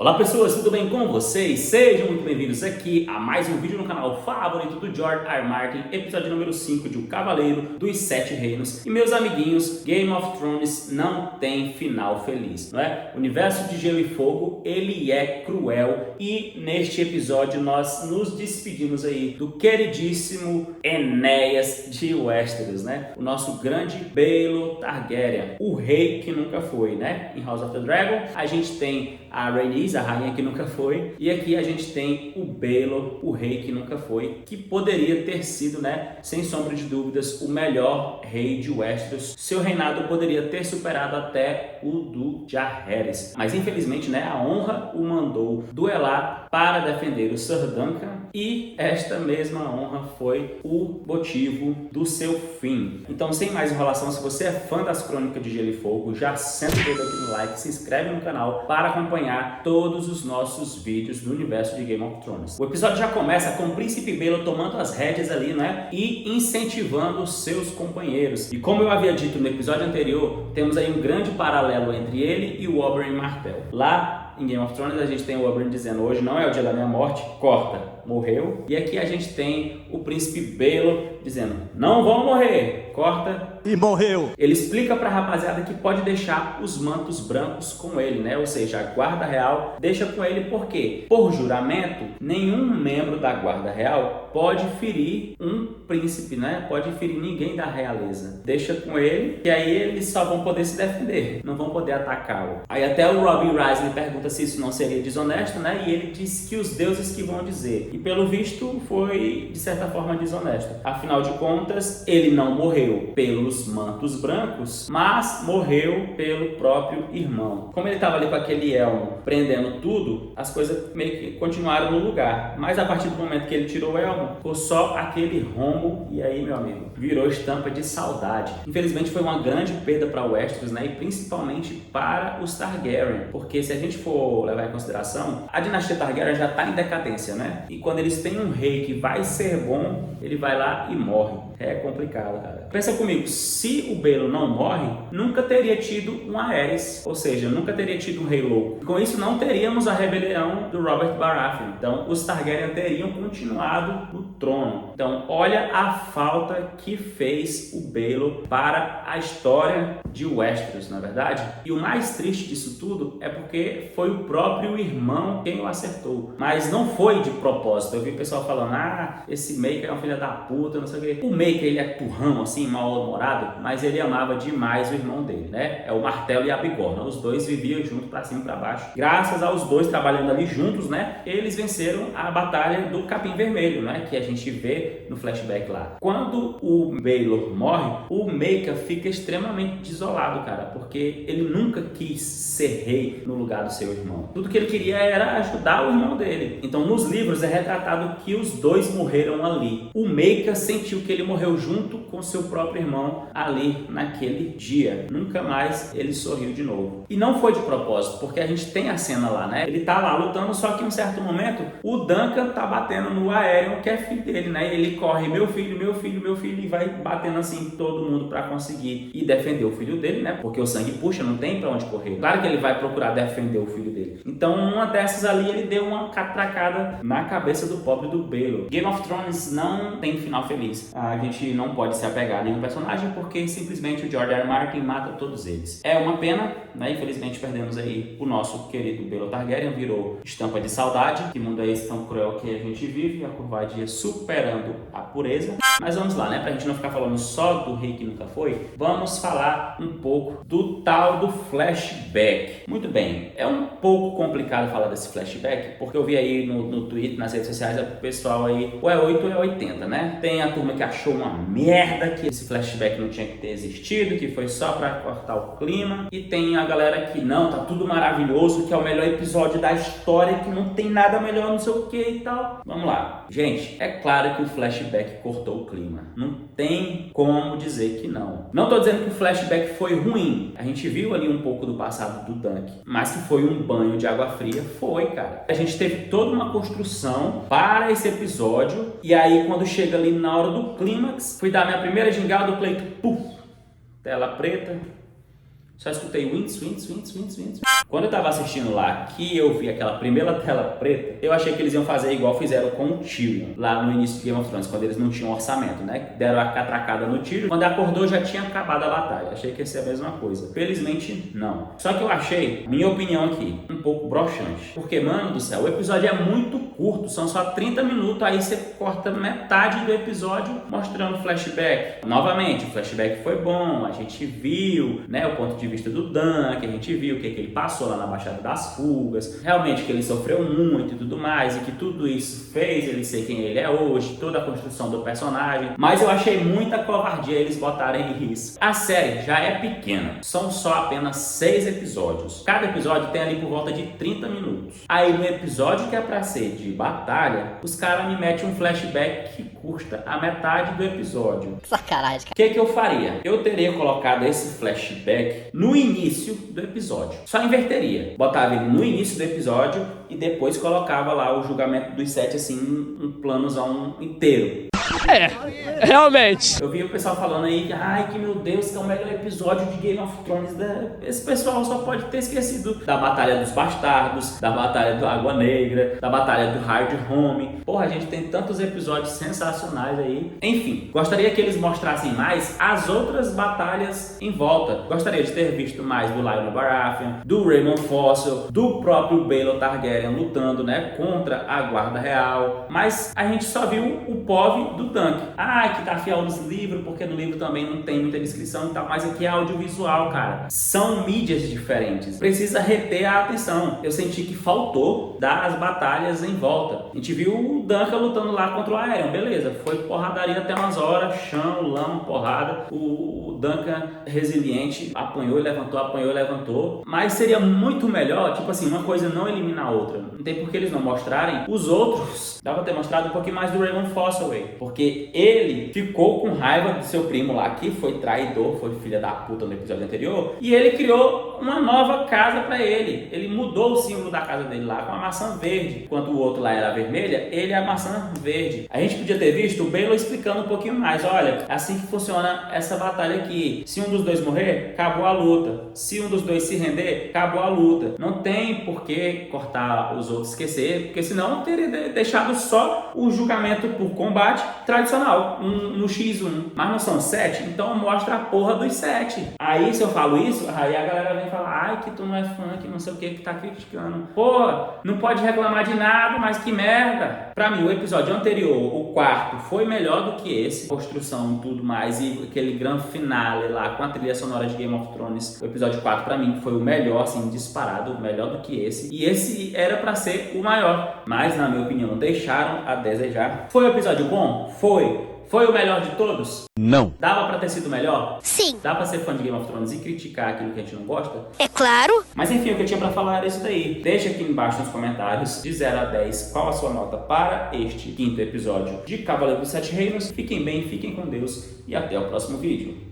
Olá pessoas, tudo bem com vocês? Sejam muito bem-vindos aqui a mais um vídeo no canal favorito do George R. R. Martin, episódio número 5 de O Cavaleiro dos Sete Reinos. E meus amiguinhos, Game of Thrones não tem final feliz, não é? O universo de Gelo e Fogo, ele é cruel e neste episódio nós nos despedimos aí do queridíssimo Enéas de Westeros, né? O nosso grande Baelor Targaryen, o rei que nunca foi, né? Em House of the Dragon, a gente tem a Rhaenys, a rainha que nunca foi, e aqui a gente tem o Baelor, o rei que nunca foi, que poderia ter sido, né, sem sombra de dúvidas, o melhor rei de Westeros. Seu reinado poderia ter superado até o do Jaehaerys, mas infelizmente, né, a honra o mandou duelar para defender o Sir Duncan, e esta mesma honra foi o motivo do seu fim. Então, sem mais enrolação, se você é fã das Crônicas de Gelo e Fogo, já senta o dedo aqui no like, se inscreve no canal para acompanhar todos os nossos vídeos do universo de Game of Thrones. O episódio já começa com o Príncipe Baelor tomando as rédeas ali, né, e incentivando os seus companheiros. E como eu havia dito no episódio anterior, temos aí um grande paralelo entre ele e o Oberyn Martell. Lá em Game of Thrones a gente tem o Oberyn dizendo: hoje não é o dia da minha morte, corta, morreu. E aqui a gente tem o Príncipe Baelor dizendo: não vão morrer, corta, e morreu. Ele explica pra rapaziada que pode deixar os mantos brancos com ele, né? Ou seja, a guarda real deixa com ele porque, por juramento, nenhum membro da guarda real pode ferir um príncipe, né? Pode ferir ninguém da realeza. Deixa com ele, e aí eles só vão poder se defender, não vão poder atacá-lo. Aí até o Robin Risley pergunta se isso não seria desonesto, né? E ele diz que os deuses que vão dizer. E pelo visto foi, de certa forma, desonesto. Afinal de contas, ele não morreu pelos mantos brancos, mas morreu pelo próprio irmão. Como ele estava ali com aquele elmo prendendo tudo, as coisas meio que continuaram no lugar. Mas a partir do momento que ele tirou o elmo, ficou só aquele rombo, e aí, meu amigo, virou estampa de saudade. Infelizmente foi uma grande perda para Westeros, né? E principalmente para os Targaryen, porque se a gente for levar em consideração, a dinastia Targaryen já está em decadência, né? E quando eles têm um rei que vai ser bom, ele vai lá e morre. É complicado, cara. Pensa comigo, se o Baelor não morre, nunca teria tido um Aerys, ou seja, nunca teria tido um rei louco. Com isso, não teríamos a rebelião do Robert Baratheon. Então, os Targaryen teriam continuado no trono. Então, olha a falta que fez o Baelor para a história de Westeros, na verdade. E o mais triste disso tudo é porque foi o próprio irmão quem o acertou. Mas não foi de propósito. Eu vi o pessoal falando: ah, esse Maker é um filho da puta, não sei o quê. O Maker, ele é turrão, assim, mal-humorado, mas ele amava demais o irmão dele, né? É o Martell e a Bigorna. Os dois viviam junto, pra cima e pra baixo. Graças aos dois trabalhando ali juntos, né? Eles venceram a batalha do Capim Vermelho, né? Que a gente vê no flashback lá. Quando o Baelor morre, o Maker fica extremamente desolado, cara, porque ele nunca quis ser rei no lugar do seu irmão. Tudo que ele queria era ajudar o irmão dele. Então, nos livros é retratado que os dois morreram ali. O Maker sentiu que ele morreu junto com seu próprio irmão ali naquele dia. Nunca mais ele sorriu de novo. E não foi de propósito, porque a gente tem a cena lá, né? Ele tá lá lutando, só que em um certo momento o Duncan tá batendo no Aerion, que é filho dele, né? Ele corre: meu filho, meu filho, meu filho, e vai batendo assim todo mundo para conseguir e defender o filho dele, né? Porque o sangue puxa, não tem para onde correr. Claro que ele vai procurar defender o filho dele. Então, numa dessas ali, ele deu uma catracada na cabeça do pobre do Baelor. Game of Thrones não tem final feliz. A gente não pode se apegar a nenhum personagem porque simplesmente o George R. R. Martin mata todos eles. É uma pena, né? Infelizmente perdemos aí o nosso querido Baelor Targaryen, virou estampa de saudade. Que mundo é esse tão cruel que a gente vive? A covardia superando a pureza. Mas vamos lá, né? Pra gente não ficar falando só do rei que nunca foi, vamos falar um pouco do tal do flashback. Muito bem, é um pouco complicado falar desse flashback, porque eu vi aí no Twitter, nas redes sociais, o pessoal aí, ou é 8 ou é 80, né? Tem a turma que achou uma merda, que esse flashback não tinha que ter existido, que foi só pra cortar o clima, e tem a galera que não, tá tudo maravilhoso, que é o melhor episódio da história, que não tem nada melhor, não sei o que e tal. Vamos lá. Gente, é claro que o flashback cortou o clima. Não tem como dizer que não. Não tô dizendo que o flashback foi ruim. A gente viu ali um pouco do passado do Dunk, mas que foi um banho de água fria, foi, cara. A gente teve toda uma construção para esse episódio, e aí quando chega ali na hora do clímax, fui dar minha primeira gingada do pleito, puf, tela preta, Só escutei Winds. Quando eu tava assistindo lá, que eu vi aquela primeira tela preta, eu achei que eles iam fazer igual fizeram com o Tyrion, lá no início de Game of Thrones, quando eles não tinham orçamento, né? Deram a catracada no Tyrion, quando acordou já tinha acabado a batalha. Achei que ia ser a mesma coisa. Felizmente, não. Só que eu achei, minha opinião aqui, um pouco broxante. Porque, mano do céu, o episódio é muito curto, são só 30 minutos, aí você corta metade do episódio mostrando flashback. Novamente, o flashback foi bom, a gente viu, né, o ponto de vista do Dan, que a gente viu o que ele passou lá na Baixada das Fugas, realmente que ele sofreu muito e tudo mais, e que tudo isso fez ele ser quem ele é hoje, toda a construção do personagem. Mas eu achei muita covardia eles botarem isso. A série já é pequena, são só apenas 6 episódios. Cada episódio tem ali por volta de 30 minutos. Aí no episódio que é pra ser de batalha, os caras me metem um flashback que custa a metade do episódio. Sacanagem, cara. O que eu faria? Eu teria colocado esse flashback no início do episódio. Só inverteria. Botava ele no início do episódio e depois colocava lá o julgamento dos 7, assim, um planozão inteiro. Realmente. Eu vi o pessoal falando aí que, ai, que meu Deus, que é o melhor episódio de Game of Thrones. Esse pessoal só pode ter esquecido da Batalha dos Bastardos, da Batalha do Água Negra, da Batalha do Hard Home. Porra, a gente tem tantos episódios sensacionais aí. Enfim, gostaria que eles mostrassem mais as outras batalhas em volta. Gostaria de ter visto mais do Lyonel Baratheon, do Raymond Fossil, do próprio Baelor Targaryen lutando, né, contra a Guarda Real. Mas a gente só viu o POV do Dunk. Que tá fiel nos livros, porque no livro também não tem muita descrição e tal, mas aqui é audiovisual, cara. São mídias diferentes. Precisa reter a atenção. Eu senti que faltou das batalhas em volta. A gente viu o Duncan lutando lá contra o Aerion, beleza. Foi porradaria até umas horas, chão, lama, porrada. O Duncan resiliente, apanhou e levantou. Mas seria muito melhor, tipo assim, uma coisa não elimina a outra. Não tem por que eles não mostrarem os outros. Dá pra ter mostrado um pouquinho mais do Raymond Fossilway, porque ele ficou com raiva do seu primo lá, que foi traidor, foi filha da puta no episódio anterior, e ele criou uma nova casa pra ele. Ele mudou o símbolo da casa dele lá com a maçã verde. Enquanto o outro lá era vermelha, ele é a maçã verde. A gente podia ter visto o Baelor explicando um pouquinho mais. Olha, é assim que funciona essa batalha aqui. Se um dos dois morrer, acabou a luta. Se um dos dois se render, acabou a luta. Não tem por que cortar os outros, esquecer, porque senão teria deixado só o julgamento por combate tradicional, no X1. Mas não são 7, então mostra a porra dos 7. Aí se eu falo isso, aí a galera vem falar, ai, que tu não é fã, que não sei o que tá criticando. Pô, não pode reclamar de nada, mas que merda. Pra mim, o episódio anterior, o quarto, foi melhor do que esse. Construção e tudo mais, e aquele grande finale lá com a trilha sonora de Game of Thrones. O episódio 4, pra mim, foi o melhor, assim, disparado, melhor do que esse. E esse era pra ser o maior. Mas, na minha opinião, deixaram a desejar. Foi um episódio bom? Foi. Foi o melhor de todos? Não. Dava pra ter sido melhor? Sim. Dá pra ser fã de Game of Thrones e criticar aquilo que a gente não gosta? É claro. Mas enfim, o que eu tinha pra falar era isso daí. Deixa aqui embaixo nos comentários, de 0 a 10, qual a sua nota para este 5º episódio de Cavaleiro dos 7 Reinos. Fiquem bem, fiquem com Deus e até o próximo vídeo.